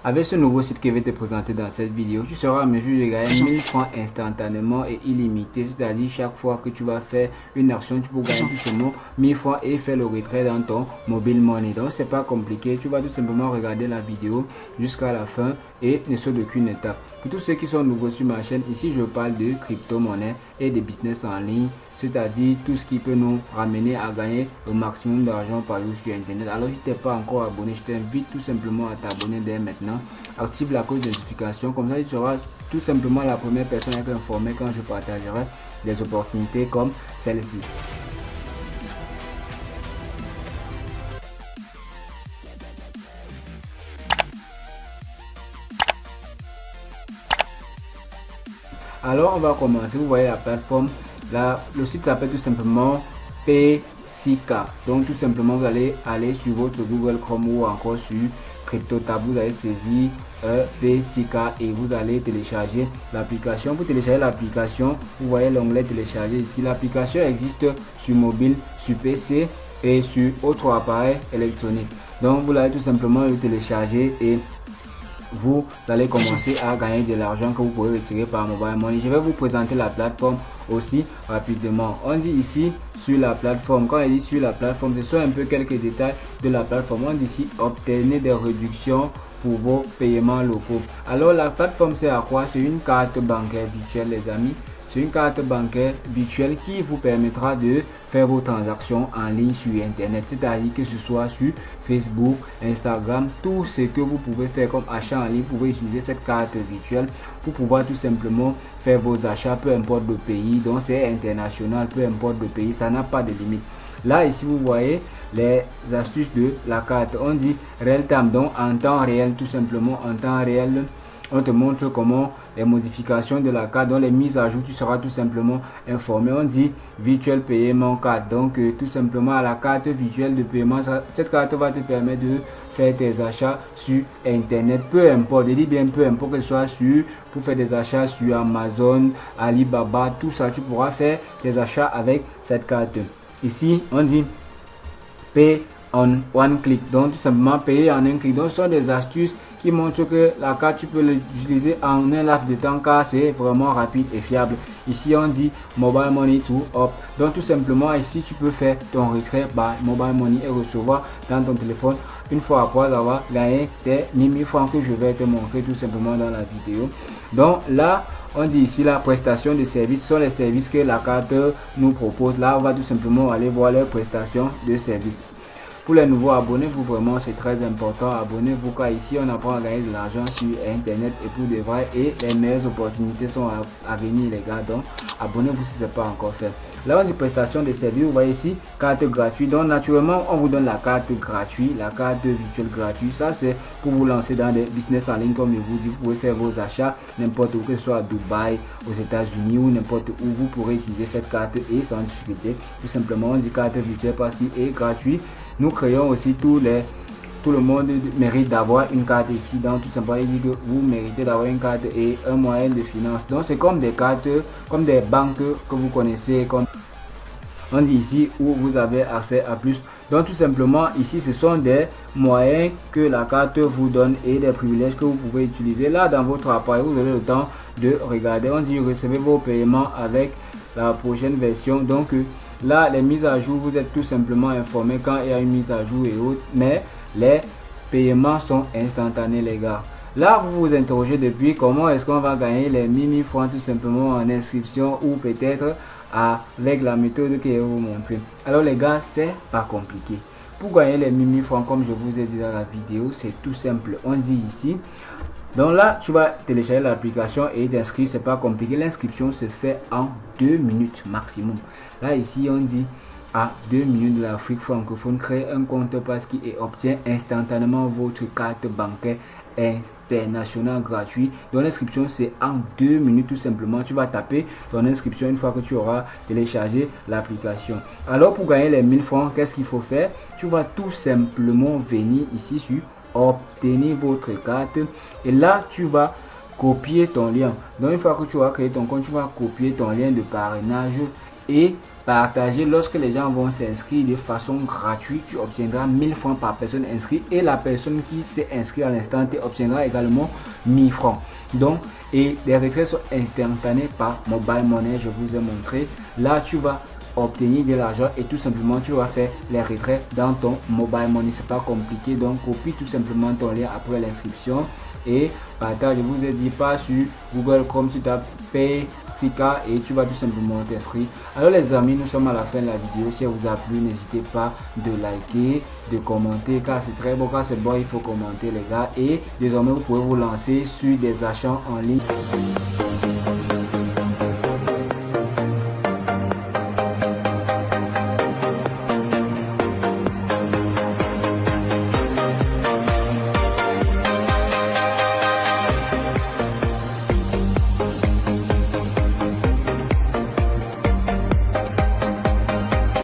Avec ce nouveau site que je vais te présenter dans cette vidéo, tu seras en mesure de gagner 1000 francs instantanément et illimité. C'est-à-dire chaque fois que tu vas faire une action, tu peux gagner tout simplement 1000 francs et faire le retrait dans ton mobile money. Donc c'est pas compliqué, tu vas tout simplement regarder la vidéo jusqu'à la fin et ne sauter d'aucune étape. Pour tous ceux qui sont nouveaux sur ma chaîne, ici je parle de crypto-monnaie et de business en ligne, c'est-à-dire tout ce qui peut nous ramener à gagner le maximum d'argent par jour sur internet. Alors si tu n'es pas encore abonné, je t'invite tout simplement à t'abonner dès maintenant. Active la cloche de notification, comme ça tu seras tout simplement la première personne à être informée quand je partagerai des opportunités comme celle-ci. Alors on va commencer. Vous voyez la plateforme là, le site s'appelle tout simplement PCK. Donc tout simplement vous allez aller sur votre Google Chrome ou encore sur CryptoTab, vous allez saisir PCK et vous allez télécharger l'application. Pour télécharger l'application, vous voyez l'onglet télécharger ici. L'application existe sur mobile, sur PC et sur autre appareil électronique. Donc vous allez tout simplement le télécharger et vous allez commencer à gagner de l'argent que vous pouvez retirer par mobile money. Je vais vous présenter la plateforme aussi rapidement. On dit ici sur la plateforme, quand on dit sur la plateforme, ce sont un peu quelques détails de la plateforme. On dit ici obtenez des réductions pour vos paiements locaux. Alors la plateforme c'est à quoi? C'est une carte bancaire virtuelle les amis. C'est une carte bancaire virtuelle qui vous permettra de faire vos transactions en ligne sur internet, c'est-à-dire que ce soit sur Facebook, Instagram, tout ce que vous pouvez faire comme achat en ligne, vous pouvez utiliser cette carte virtuelle pour pouvoir tout simplement faire vos achats, peu importe le pays. Donc c'est international, peu importe le pays, ça n'a pas de limite. Là ici vous voyez les astuces de la carte. On dit real time, donc en temps réel, tout simplement en temps réel. On te montre comment les modifications de la carte, dans les mises à jour, tu seras tout simplement informé. On dit virtuel paiement carte. Donc tout simplement à la carte virtuelle de paiement, cette carte va te permettre de faire tes achats sur internet, peu importe, je dis bien peu importe que ce soit pour faire des achats sur Amazon, Alibaba, tout ça, tu pourras faire tes achats avec cette carte. Ici on dit pay on one click, donc tout simplement payer en un clic. Donc ce sont des astuces qui montrent que la carte tu peux l'utiliser en un laps de temps car c'est vraiment rapide et fiable. Ici on dit mobile money to up, donc tout simplement ici tu peux faire ton retrait par mobile money et recevoir dans ton téléphone une fois après avoir gagné tes 1000 francs que je vais te montrer tout simplement dans la vidéo. Donc là on dit ici la prestation de services, sont les services que la carte nous propose. Là on va tout simplement aller voir les prestations de services. Pour les nouveaux, abonnez-vous vraiment, c'est très important. Abonnez-vous car ici on apprend à gagner de l'argent sur internet et pour de vrai, et les meilleures opportunités sont à venir les gars. Donc abonnez-vous si ce n'est pas encore fait. Là on dit prestation de services, vous voyez ici carte gratuite. Donc naturellement on vous donne la carte gratuite, la carte virtuelle gratuite. Ça c'est pour vous lancer dans des business en ligne comme je vous dis. Vous pouvez faire vos achats n'importe où, que ce soit à Dubaï, aux États-Unis ou n'importe où. Vous pourrez utiliser cette carte et sans difficulté. Tout simplement on dit carte virtuelle parce qu'il est gratuit. Nous créons aussi tout le monde mérite d'avoir une carte ici. Donc tout simplement il dit que vous méritez d'avoir une carte et un moyen de finance. Donc c'est comme des cartes, comme des banques que vous connaissez, comme on dit ici, où vous avez accès à plus. Donc tout simplement ici ce sont des moyens que la carte vous donne et des privilèges que vous pouvez utiliser. Là dans votre appareil vous avez le temps de regarder. On dit recevez vos paiements avec la prochaine version. Donc là les mises à jour, vous êtes tout simplement informé quand il y a une mise à jour et autres, mais les paiements sont instantanés les gars. Là vous vous interrogez depuis comment est-ce qu'on va gagner les 1000 francs tout simplement en inscription ou peut-être avec la méthode que je vais vous montrer. Alors les gars, c'est pas compliqué. Pour gagner les 1000 francs comme je vous ai dit dans la vidéo, c'est tout simple. On dit ici, donc là tu vas télécharger l'application et t'inscrire, c'est pas compliqué. L'inscription se fait en 2 minutes maximum. Là ici on dit à 2 minutes de l'Afrique francophone, créer un compte Passkey et obtient instantanément votre carte bancaire international gratuit. Donc l'inscription c'est en 2 minutes tout simplement. Tu vas taper ton inscription une fois que tu auras téléchargé l'application. Alors pour gagner les 1000 francs, qu'est-ce qu'il faut faire? Tu vas tout simplement venir ici sur obtenir votre carte et là tu vas copier ton lien. Donc une fois que tu as créé ton compte, tu vas copier ton lien de parrainage et partager. Lorsque les gens vont s'inscrire de façon gratuite, tu obtiendras 1000 francs par personne inscrite, et la personne qui s'est inscrite à l'instant T obtiendra également 1000 francs. Donc, et les retraits sont instantanés par Mobile Money, je vous ai montré. Là, tu vas obtenir de l'argent et tout simplement tu vas faire les retraits dans ton Mobile Money. C'est pas compliqué, donc copie tout simplement ton lien après l'inscription et partage. Je vous ai dit, pas sur Google Chrome, tu tapes PaySika et tu vas tout simplement t'inscrire. Alors les amis, nous sommes à la fin de la vidéo. Si elle vous a plu, n'hésitez pas de liker, de commenter, car c'est très beau. Car c'est bon, il faut commenter les gars. Et désormais vous pouvez vous lancer sur des achats en ligne.